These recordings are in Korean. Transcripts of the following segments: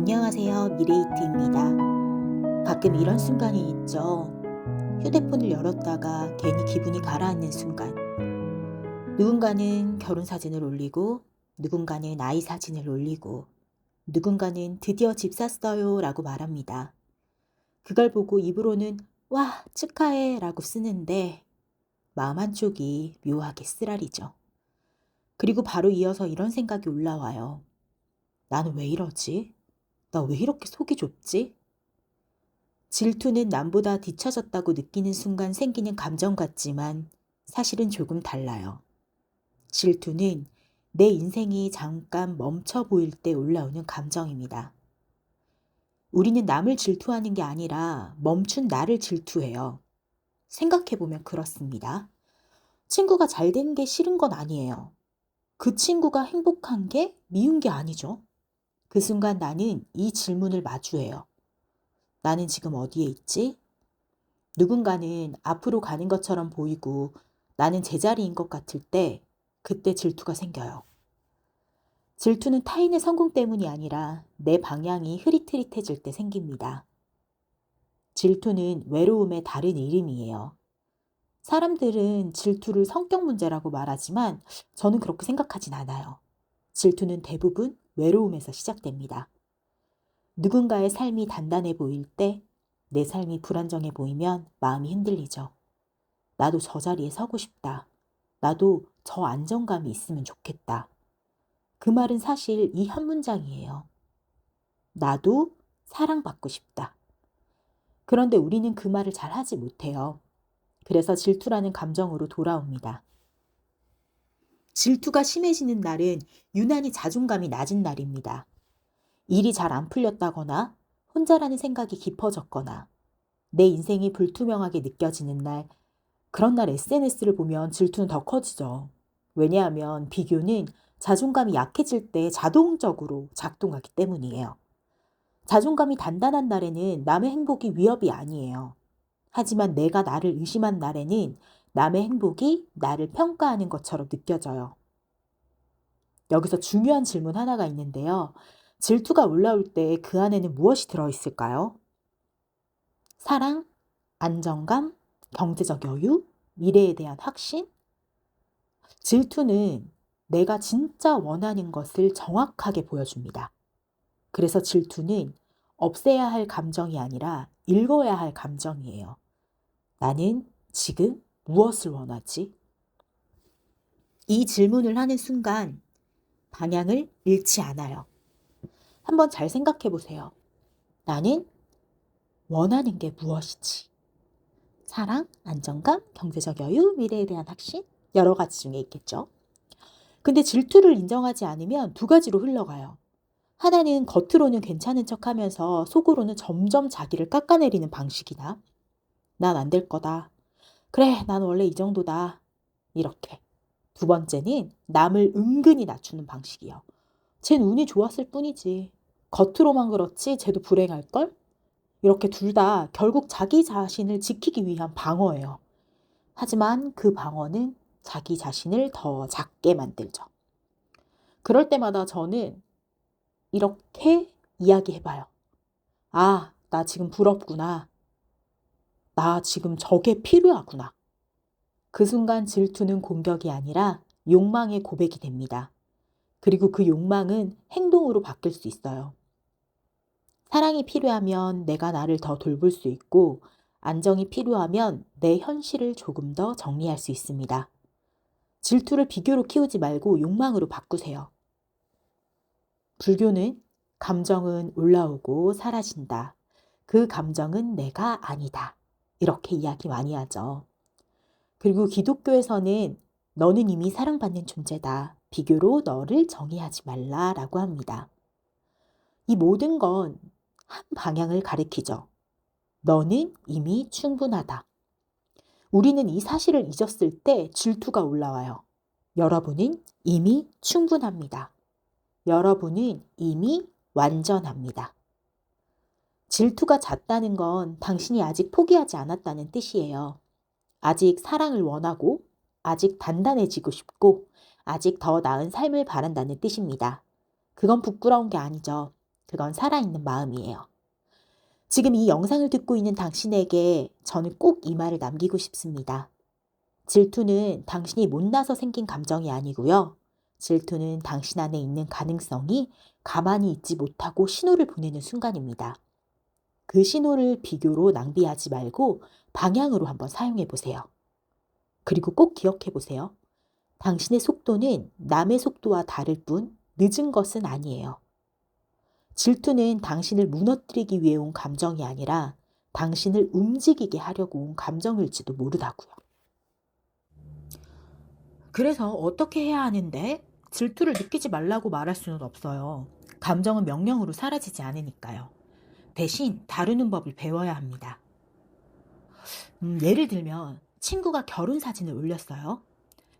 안녕하세요. 미레이트입니다. 가끔 이런 순간이 있죠. 휴대폰을 열었다가 괜히 기분이 가라앉는 순간. 누군가는 결혼 사진을 올리고, 누군가는 아이 사진을 올리고, 누군가는 드디어 집 샀어요 라고 말합니다. 그걸 보고 입으로는 와, 축하해 라고 쓰는데, 마음 한쪽이 묘하게 쓰라리죠. 그리고 바로 이어서 이런 생각이 올라와요. 나는 왜 이러지? 나 왜 이렇게 속이 좁지? 질투는 남보다 뒤처졌다고 느끼는 순간 생기는 감정 같지만 사실은 조금 달라요. 질투는 내 인생이 잠깐 멈춰 보일 때 올라오는 감정입니다. 우리는 남을 질투하는 게 아니라 멈춘 나를 질투해요. 생각해보면 그렇습니다. 친구가 잘 되는 게 싫은 건 아니에요. 그 친구가 행복한 게 미운 게 아니죠. 그 순간 나는 이 질문을 마주해요. 나는 지금 어디에 있지? 누군가는 앞으로 가는 것처럼 보이고 나는 제자리인 것 같을 때 그때 질투가 생겨요. 질투는 타인의 성공 때문이 아니라 내 방향이 흐릿흐릿해질 때 생깁니다. 질투는 외로움의 다른 이름이에요. 사람들은 질투를 성격 문제라고 말하지만 저는 그렇게 생각하진 않아요. 질투는 대부분 외로움에서 시작됩니다. 누군가의 삶이 단단해 보일 때 내 삶이 불안정해 보이면 마음이 흔들리죠. 나도 저 자리에 서고 싶다. 나도 저 안정감이 있으면 좋겠다. 그 말은 사실 이 한 문장이에요. 나도 사랑받고 싶다. 그런데 우리는 그 말을 잘 하지 못해요. 그래서 질투라는 감정으로 돌아옵니다. 질투가 심해지는 날은 유난히 자존감이 낮은 날입니다. 일이 잘 안 풀렸다거나 혼자라는 생각이 깊어졌거나 내 인생이 불투명하게 느껴지는 날, 그런 날 SNS를 보면 질투는 더 커지죠. 왜냐하면 비교는 자존감이 약해질 때 자동적으로 작동하기 때문이에요. 자존감이 단단한 날에는 남의 행복이 위협이 아니에요. 하지만 내가 나를 의심한 날에는 남의 행복이 나를 평가하는 것처럼 느껴져요. 여기서 중요한 질문 하나가 있는데요. 질투가 올라올 때 그 안에는 무엇이 들어있을까요? 사랑, 안정감, 경제적 여유, 미래에 대한 확신? 질투는 내가 진짜 원하는 것을 정확하게 보여줍니다. 그래서 질투는 없애야 할 감정이 아니라 읽어야 할 감정이에요. 나는 지금 무엇을 원하지? 이 질문을 하는 순간 방향을 잃지 않아요. 한번 잘 생각해 보세요. 나는 원하는 게 무엇이지? 사랑, 안정감, 경제적 여유, 미래에 대한 확신? 여러 가지 중에 있겠죠. 근데 질투를 인정하지 않으면 두 가지로 흘러가요. 하나는 겉으로는 괜찮은 척하면서 속으로는 점점 자기를 깎아내리는 방식이나 난 안 될 거다. 그래, 난 원래 이 정도다. 이렇게. 두 번째는 남을 은근히 낮추는 방식이요. 쟨 운이 좋았을 뿐이지. 겉으로만 그렇지 쟤도 불행할걸? 이렇게 둘 다 결국 자기 자신을 지키기 위한 방어예요. 하지만 그 방어는 자기 자신을 더 작게 만들죠. 그럴 때마다 저는 이렇게 이야기해봐요. 아, 나 지금 부럽구나. 나 지금 저게 필요하구나. 그 순간 질투는 공격이 아니라 욕망의 고백이 됩니다. 그리고 그 욕망은 행동으로 바뀔 수 있어요. 사랑이 필요하면 내가 나를 더 돌볼 수 있고, 안정이 필요하면 내 현실을 조금 더 정리할 수 있습니다. 질투를 비교로 키우지 말고 욕망으로 바꾸세요. 불교는 감정은 올라오고 사라진다. 그 감정은 내가 아니다. 이렇게 이야기 많이 하죠. 그리고 기독교에서는 너는 이미 사랑받는 존재다. 비교로 너를 정의하지 말라라고 합니다. 이 모든 건 한 방향을 가리키죠. 너는 이미 충분하다. 우리는 이 사실을 잊었을 때 질투가 올라와요. 여러분은 이미 충분합니다. 여러분은 이미 완전합니다. 질투가 잦다는 건 당신이 아직 포기하지 않았다는 뜻이에요. 아직 사랑을 원하고, 아직 단단해지고 싶고, 아직 더 나은 삶을 바란다는 뜻입니다. 그건 부끄러운 게 아니죠. 그건 살아있는 마음이에요. 지금 이 영상을 듣고 있는 당신에게 저는 꼭 이 말을 남기고 싶습니다. 질투는 당신이 못나서 생긴 감정이 아니고요. 질투는 당신 안에 있는 가능성이 가만히 있지 못하고 신호를 보내는 순간입니다. 그 신호를 비교로 낭비하지 말고 방향으로 한번 사용해 보세요. 그리고 꼭 기억해 보세요. 당신의 속도는 남의 속도와 다를 뿐 늦은 것은 아니에요. 질투는 당신을 무너뜨리기 위해 온 감정이 아니라 당신을 움직이게 하려고 온 감정일지도 모르다고요. 그래서 어떻게 해야 하는데? 질투를 느끼지 말라고 말할 수는 없어요. 감정은 명령으로 사라지지 않으니까요. 대신 다루는 법을 배워야 합니다. 예를 들면 친구가 결혼 사진을 올렸어요.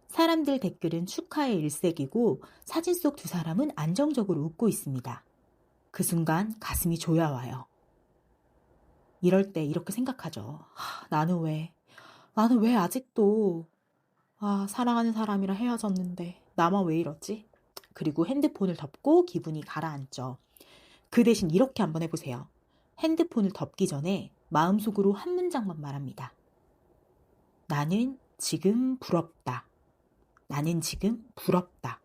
사람들 댓글은 축하의 일색이고 사진 속 두 사람은 안정적으로 웃고 있습니다. 그 순간 가슴이 조여와요. 이럴 때 이렇게 생각하죠. 나는 왜 아직도 사랑하는 사람이랑 헤어졌는데 나만 왜 이러지? 그리고 핸드폰을 덮고 기분이 가라앉죠. 그 대신 이렇게 한번 해보세요. 핸드폰을 덮기 전에 마음속으로 한 문장만 말합니다. 나는 지금 부럽다. 나는 지금 부럽다.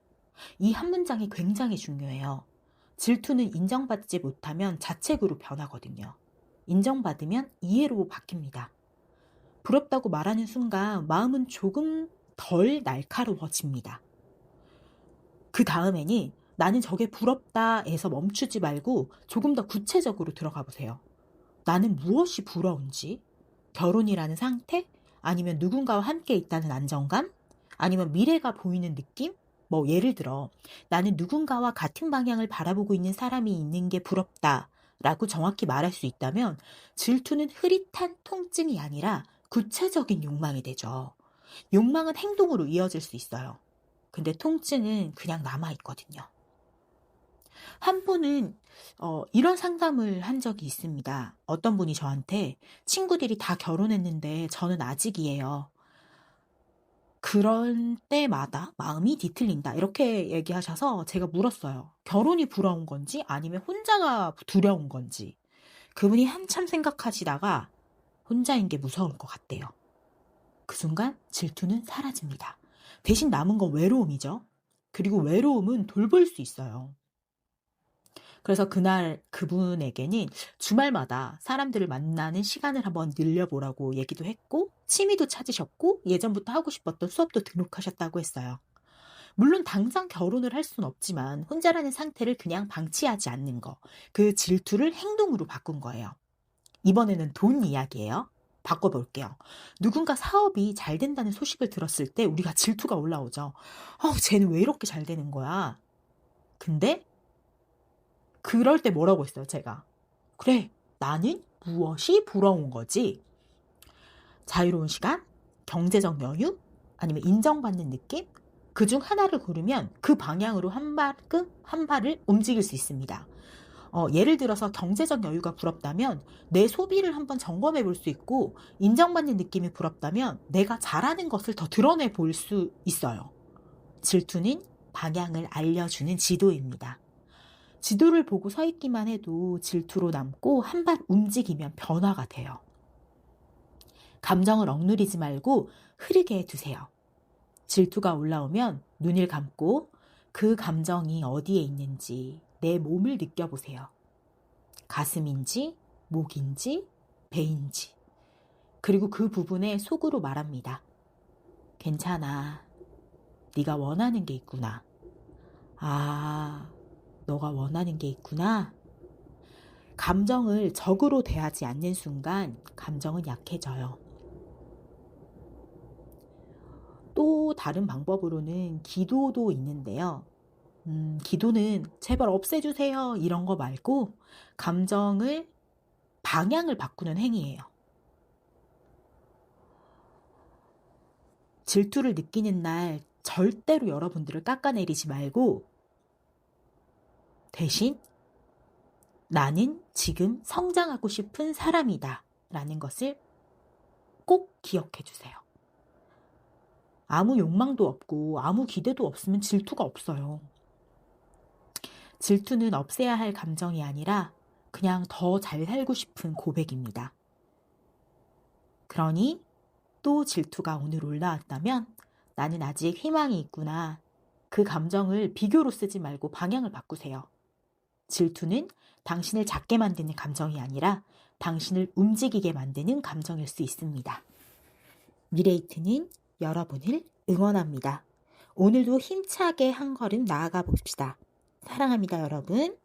이 한 문장이 굉장히 중요해요. 질투는 인정받지 못하면 자책으로 변하거든요. 인정받으면 이해로 바뀝니다. 부럽다고 말하는 순간 마음은 조금 덜 날카로워집니다. 그 다음에는 나는 저게 부럽다에서 멈추지 말고 조금 더 구체적으로 들어가 보세요. 나는 무엇이 부러운지? 결혼이라는 상태? 아니면 누군가와 함께 있다는 안정감? 아니면 미래가 보이는 느낌? 예를 들어 나는 누군가와 같은 방향을 바라보고 있는 사람이 있는 게 부럽다 라고 정확히 말할 수 있다면 질투는 흐릿한 통증이 아니라 구체적인 욕망이 되죠. 욕망은 행동으로 이어질 수 있어요. 근데 통증은 그냥 남아있거든요. 한 분은 이런 상담을 한 적이 있습니다. 어떤 분이 저한테 친구들이 다 결혼했는데 저는 아직이에요. 그럴 때마다 마음이 뒤틀린다. 이렇게 얘기하셔서 제가 물었어요. 결혼이 부러운 건지 아니면 혼자가 두려운 건지. 그분이 한참 생각하시다가 혼자인 게 무서울 것 같대요. 그 순간 질투는 사라집니다. 대신 남은 건 외로움이죠. 그리고 외로움은 돌볼 수 있어요. 그래서 그날 그분에게는 주말마다 사람들을 만나는 시간을 한번 늘려보라고 얘기도 했고 취미도 찾으셨고 예전부터 하고 싶었던 수업도 등록하셨다고 했어요. 물론 당장 결혼을 할 수는 없지만 혼자라는 상태를 그냥 방치하지 않는 거. 그 질투를 행동으로 바꾼 거예요. 이번에는 돈 이야기예요. 바꿔볼게요. 누군가 사업이 잘 된다는 소식을 들었을 때 우리가 질투가 올라오죠. 쟤는 왜 이렇게 잘 되는 거야? 근데 그럴 때 뭐라고 했어요, 제가? 그래, 나는 무엇이 부러운 거지? 자유로운 시간, 경제적 여유, 아니면 인정받는 느낌? 그중 하나를 고르면 그 방향으로 한 발을 움직일 수 있습니다. 예를 들어서 경제적 여유가 부럽다면 내 소비를 한번 점검해 볼 수 있고 인정받는 느낌이 부럽다면 내가 잘하는 것을 더 드러내 볼 수 있어요. 질투는 방향을 알려주는 지도입니다. 지도를 보고 서 있기만 해도 질투로 남고 한 발 움직이면 변화가 돼요. 감정을 억누르지 말고 흐르게 두세요. 질투가 올라오면 눈을 감고 그 감정이 어디에 있는지 내 몸을 느껴보세요. 가슴인지, 목인지, 배인지. 그리고 그 부분에 속으로 말합니다. 괜찮아. 네가 원하는 게 있구나. 너가 원하는 게 있구나. 감정을 적으로 대하지 않는 순간 감정은 약해져요. 또 다른 방법으로는 기도도 있는데요. 기도는 제발 없애주세요 이런 거 말고 감정을 방향을 바꾸는 행위예요. 질투를 느끼는 날 절대로 여러분들을 깎아내리지 말고 대신 나는 지금 성장하고 싶은 사람이다 라는 것을 꼭 기억해 주세요. 아무 욕망도 없고 아무 기대도 없으면 질투가 없어요. 질투는 없애야 할 감정이 아니라 그냥 더 잘 살고 싶은 고백입니다. 그러니 또 질투가 오늘 올라왔다면 나는 아직 희망이 있구나. 그 감정을 비교로 쓰지 말고 방향을 바꾸세요. 질투는 당신을 작게 만드는 감정이 아니라 당신을 움직이게 만드는 감정일 수 있습니다. 미레이트는 여러분을 응원합니다. 오늘도 힘차게 한 걸음 나아가 봅시다. 사랑합니다, 여러분.